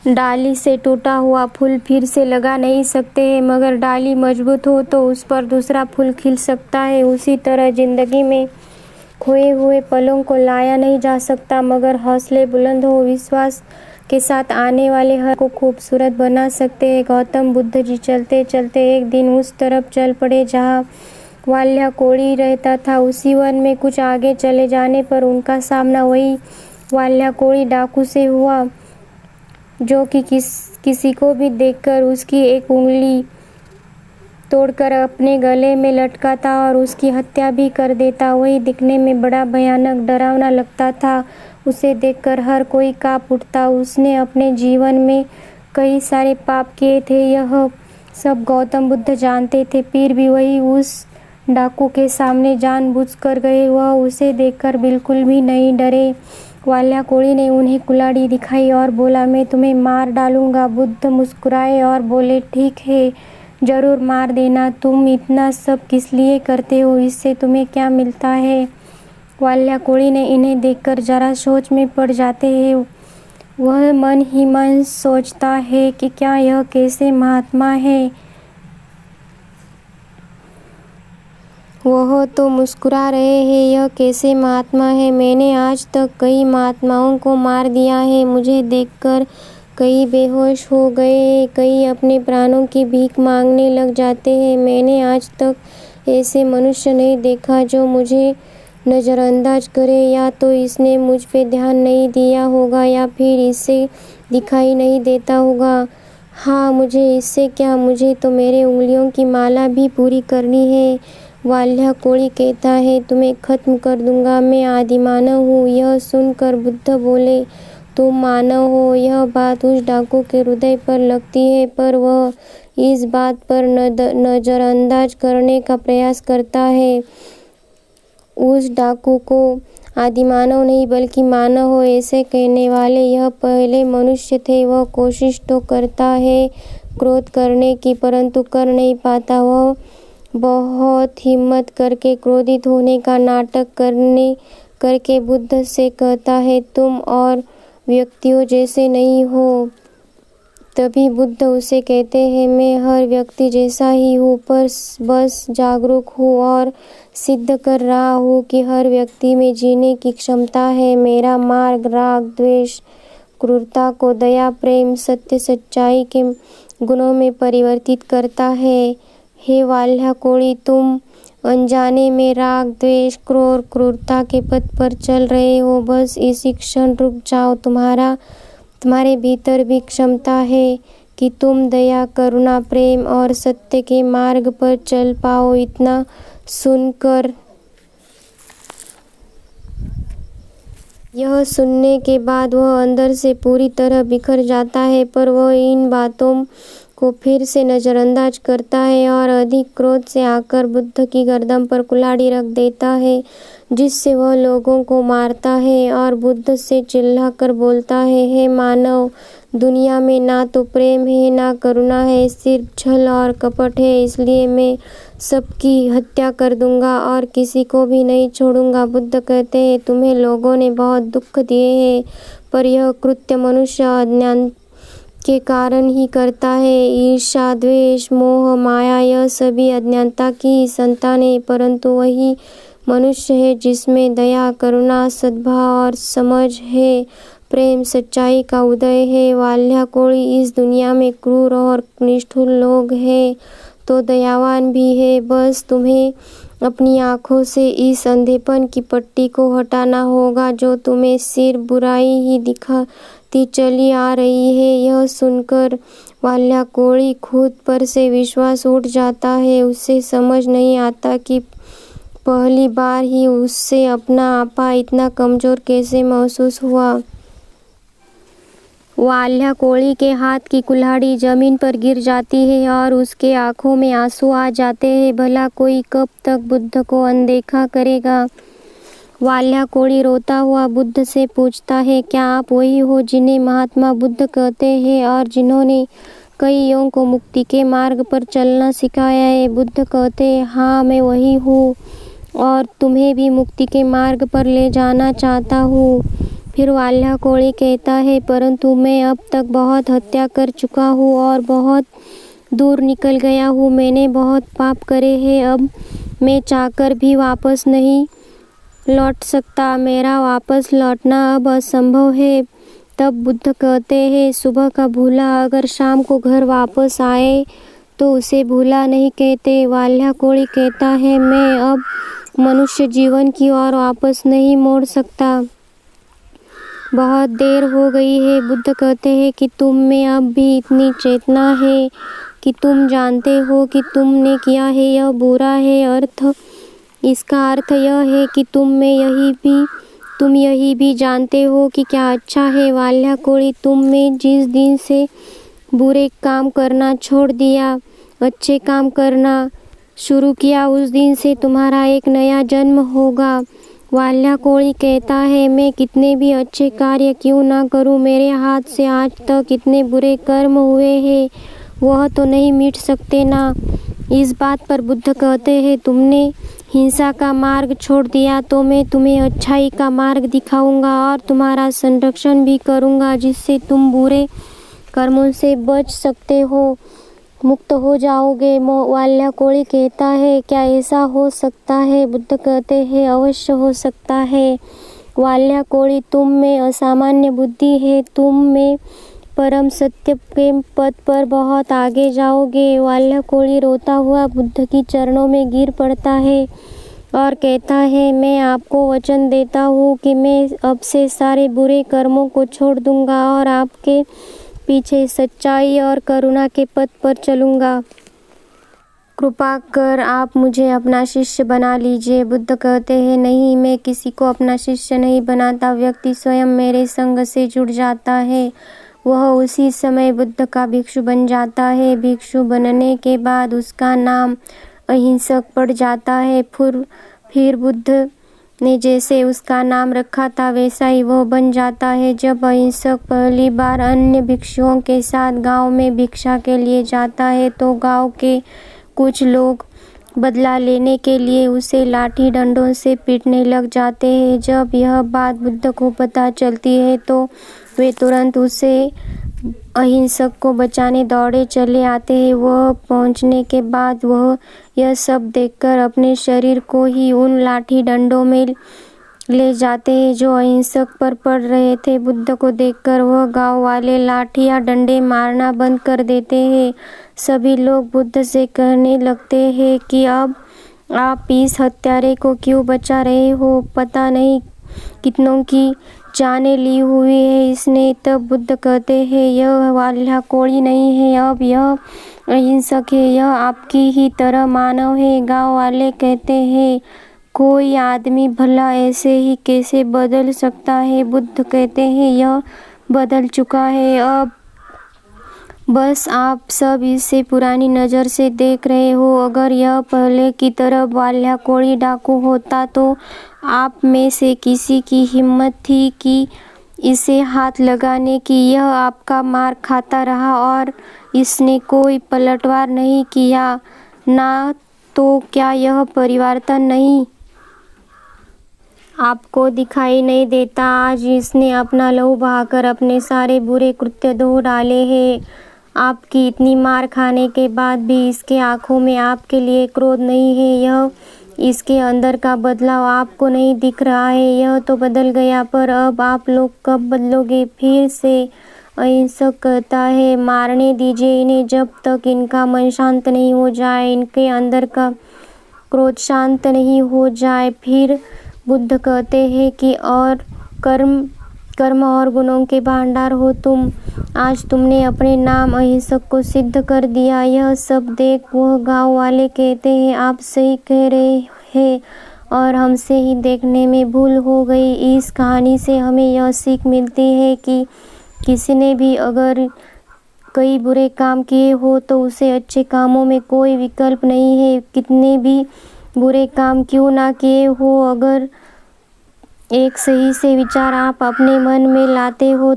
डाली से टूटा हुआ फूल फिर से लगा नहीं सकते हैं, मगर डाली मजबूत हो तो उस पर दूसरा फूल खिल सकता है। उसी तरह जिंदगी में खोए हुए पलों को लाया नहीं जा सकता, मगर हौसले बुलंद हो विश्वास के साथ आने वाले हर को खूबसूरत बना सकते हैं। गौतम बुद्ध जी चलते चलते एक दिन उस तरफ चल पड़े जहाँ वाल्याकोड़ी रहता था। उसी वन में कुछ आगे चले जाने पर उनका सामना वही वाल्याकोड़ी डाकू से हुआ, जो कि किसी को भी देखकर उसकी एक उंगली तोड़कर अपने गले में लटकाता और उसकी हत्या भी कर देता। वही दिखने में बड़ा भयानक डरावना लगता था। उसे देखकर हर कोई कांप उठता। उसने अपने जीवन में कई सारे पाप किए थे, यह सब गौतम बुद्ध जानते थे, फिर भी वही उस डाकू के सामने जानबूझकर गए। वह उसे देखकर बिल्कुल भी नहीं डरे। वाल्याकोड़ी ने उन्हें कुल्हाड़ी दिखाई और बोला, मैं तुम्हें मार डालूंगा। बुद्ध मुस्कुराए और बोले, ठीक है, जरूर मार देना। तुम इतना सब किस लिए करते हो? इससे तुम्हें क्या मिलता है? वाल्याकोड़ी ने इन्हें देखकर जरा सोच में पड़ जाते हैं। वह मन ही मन सोचता है कि क्या यह कैसे महात्मा है। वह तो मुस्कुरा रहे हैं, यह कैसे महात्मा है। मैंने आज तक कई महात्माओं को मार दिया है। मुझे देखकर कई बेहोश हो गए, कई अपने प्राणों की भीख मांगने लग जाते हैं। मैंने आज तक ऐसे मनुष्य नहीं देखा जो मुझे नज़रअंदाज करे। या तो इसने मुझ पे ध्यान नहीं दिया होगा या फिर इसे दिखाई नहीं देता होगा। हाँ, मुझे इससे क्या, मुझे तो मेरे उंगलियों की माला भी पूरी करनी है। वाल्याकोड़ी कहता है, तुम्हें खत्म कर दूंगा। मैं आदिमानव हूँ। यह सुनकर बुद्ध बोले, तुम मानव हो। यह बात उस डाकू के हृदय पर लगती है, पर वह इस बात पर नजरअंदाज करने का प्रयास करता है। उस डाकू को आदिमानव नहीं बल्कि मानव हो ऐसे कहने वाले यह पहले मनुष्य थे। वह कोशिश तो करता है क्रोध करने की, परंतु कर नहीं पाता। वह बहुत हिम्मत करके क्रोधित होने का नाटक करके बुद्ध से कहता है, तुम और व्यक्तियों जैसे नहीं हो। तभी बुद्ध उसे कहते हैं, मैं हर व्यक्ति जैसा ही हूँ, पर बस जागरूक हूँ और सिद्ध कर रहा हूँ कि हर व्यक्ति में जीने की क्षमता है। मेरा मार्ग राग द्वेष क्रूरता को दया प्रेम सत्य सच्चाई के गुणों में परिवर्तित करता है। हे वाल्याकोड़ी, तुम अनजाने में राग द्वेष क्रोध क्रूरता के पथ पर चल रहे हो। बस इसी क्षण रुक जाओ। तुम्हारे भीतर भी क्षमता है कि तुम दया करुणा प्रेम और सत्य के मार्ग पर चल पाओ। इतना सुनकर यह सुनने के बाद वह अंदर से पूरी तरह बिखर जाता है, पर वह इन बातों को फिर से नजरअंदाज करता है और अधिक क्रोध से आकर बुद्ध की गर्दन पर कुल्हाड़ी रख देता है, जिससे वह लोगों को मारता है और बुद्ध से चिल्लाकर बोलता है, हे मानव, दुनिया में ना तो प्रेम है ना करुणा है, सिर्फ छल और कपट है। इसलिए मैं सबकी हत्या कर दूंगा और किसी को भी नहीं छोड़ूंगा। बुद्ध कहते हैं, तुम्हें लोगों ने बहुत दुख दिए हैं, पर यह कृत्य मनुष्य अज्ञान के कारण ही करता है। ईर्ष्या द्वेष मोह माया यह सभी अज्ञानता की संतान है, परंतु वही मनुष्य है जिसमें दया करुणा सद्भाव और समझ है, प्रेम सच्चाई का उदय है। वाल्याकोड़ी, इस दुनिया में क्रूर और निष्ठुर लोग हैं तो दयावान भी है। बस तुम्हें अपनी आंखों से इस अंधेपन की पट्टी को हटाना होगा जो तुम्हें सिर्फ बुराई ही दिखाती चली आ रही है। यह सुनकर वाल्याकोड़ी खुद पर से विश्वास उठ जाता है। उसे समझ नहीं आता कि पहली बार ही उससे अपना आपा इतना कमजोर कैसे महसूस हुआ। वाल्याकोड़ी के हाथ की कुल्हाड़ी जमीन पर गिर जाती है और उसके आंखों में आंसू आ जाते हैं। भला कोई कब तक बुद्ध को अनदेखा करेगा। वाल्याकोड़ी रोता हुआ बुद्ध से पूछता है, क्या आप वही हो जिन्हें महात्मा बुद्ध कहते हैं और जिन्होंने कईयों को मुक्ति के मार्ग पर चलना सिखाया है? बुद्ध कहते हैं, हाँ, मैं वही हूँ और तुम्हें भी मुक्ति के मार्ग पर ले जाना चाहता हूँ। फिर वाल्या कोड़ी कहता है, परंतु मैं अब तक बहुत हत्या कर चुका हूँ और बहुत दूर निकल गया हूँ। मैंने बहुत पाप करे हैं। अब मैं चाहकर भी वापस नहीं लौट सकता। मेरा वापस लौटना अब असंभव है। तब बुद्ध कहते हैं, सुबह का भूला अगर शाम को घर वापस आए तो उसे भूला नहीं कहते। वाल्या कोड़ी कहता है, मैं अब मनुष्य जीवन की ओर वापस नहीं मोड़ सकता। बहुत देर हो गई है। बुद्ध कहते हैं कि तुम में अब भी इतनी चेतना है कि तुम जानते हो कि तुमने किया है यह बुरा है। इसका अर्थ यह है कि तुम यही भी जानते हो कि क्या अच्छा है। वाल्या कोड़ी, तुमने जिस दिन से बुरे काम करना छोड़ दिया, अच्छे काम करना शुरू किया, उस दिन से तुम्हारा एक नया जन्म होगा। वाल्या कोड़ी कहता है, मैं कितने भी अच्छे कार्य क्यों ना करूं, मेरे हाथ से आज तक इतने बुरे कर्म हुए हैं, वह तो नहीं मिट सकते ना। इस बात पर बुद्ध कहते हैं, तुमने हिंसा का मार्ग छोड़ दिया तो मैं तुम्हें अच्छाई का मार्ग दिखाऊंगा और तुम्हारा संरक्षण भी करूंगा, जिससे तुम बुरे कर्मों से बच सकते हो, मुक्त हो जाओगे। वाल्या कोड़ी कहता है, क्या ऐसा हो सकता है? बुद्ध कहते हैं, अवश्य हो सकता है। वाल्या कोड़ी, तुम में असामान्य बुद्धि है, तुम में परम सत्य के पद पर बहुत आगे जाओगे। वाल्या कोड़ी रोता हुआ बुद्ध की चरणों में गिर पड़ता है और कहता है, मैं आपको वचन देता हूँ कि मैं अब से सारे बुरे कर्मों को छोड़ दूंगा और आपके पीछे सच्चाई और करुणा के पथ पर चलूंगा। कृपा कर आप मुझे अपना शिष्य बना लीजिए। बुद्ध कहते हैं, नहीं, मैं किसी को अपना शिष्य नहीं बनाता। व्यक्ति स्वयं मेरे संग से जुड़ जाता है, वह उसी समय बुद्ध का भिक्षु बन जाता है। भिक्षु बनने के बाद उसका नाम अहिंसक पड़ जाता है। फिर बुद्ध ने जैसे उसका नाम रखा था वैसा ही वह बन जाता है। जब अहिंसक पहली बार अन्य भिक्षुओं के साथ गांव में भिक्षा के लिए जाता है तो गांव के कुछ लोग बदला लेने के लिए उसे लाठी डंडों से पीटने लग जाते हैं। जब यह बात बुद्ध को पता चलती है तो वे तुरंत उसे अहिंसक को बचाने दौड़े चले आते हैं। वह पहुंचने के बाद वह यह सब देखकर अपने शरीर को ही उन लाठी डंडों में ले जाते हैं जो अहिंसक पर पड़ रहे थे। बुद्ध को देखकर वह गांव वाले लाठी या डंडे मारना बंद कर देते हैं। सभी लोग बुद्ध से कहने लगते हैं कि अब आप इस हत्यारे को क्यों बचा रहे हो, पता नहीं कितनों की जाने ली हुई है इसने। तब बुद्ध कहते हैं, यह वाल्या कोड़ी नहीं है, अब यह अहिंसक है, यह आपकी ही तरह मानव है। गांव वाले कहते हैं, कोई आदमी भला ऐसे ही कैसे बदल सकता है? बुद्ध कहते हैं, यह बदल चुका है, अब बस आप सब इसे पुरानी नज़र से देख रहे हो। अगर यह पहले की तरह वाल्या कोड़ी डाकू होता तो आप में से किसी की हिम्मत थी कि इसे हाथ लगाने की? यह आपका मार खाता रहा और इसने कोई पलटवार नहीं किया ना, तो क्या यह परिवर्तन नहीं आपको दिखाई नहीं देता? आज इसने अपना लहू बहाकर अपने सारे बुरे कृत्य धो डाले हैं। आपकी इतनी मार खाने के बाद भी इसके आंखों में आपके लिए क्रोध नहीं है। यह इसके अंदर का बदलाव आपको नहीं दिख रहा है। यह तो बदल गया, पर अब आप लोग कब बदलोगे? फिर से अहिंसक कहता है, मारने दीजिए इन्हें जब तक इनका मन शांत नहीं हो जाए, इनके अंदर का क्रोध शांत नहीं हो जाए। फिर बुद्ध कहते हैं कि और कर्म और गुणों के भंडार हो तुम। आज तुमने अपने नाम अहिंसक को सिद्ध कर दिया। यह सब देख वह गांव वाले कहते हैं, आप सही कह रहे हैं और हमसे ही देखने में भूल हो गई। इस कहानी से हमें यह सीख मिलती है कि किसी ने भी अगर कई बुरे काम किए हो तो उसे अच्छे कामों में कोई विकल्प नहीं है। कितने भी बुरे काम क्यों ना किए हो, अगर एक सही से विचार आप अपने मन में लाते हो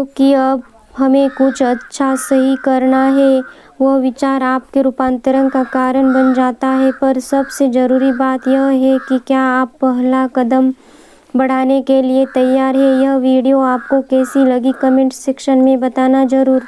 कि अब हमें कुछ अच्छा सही करना है, वह विचार आपके रूपांतरण का कारण बन जाता है। पर सबसे ज़रूरी बात यह है कि क्या आप पहला कदम बढ़ाने के लिए तैयार है। यह वीडियो आपको कैसी लगी कमेंट सेक्शन में बताना ज़रूर।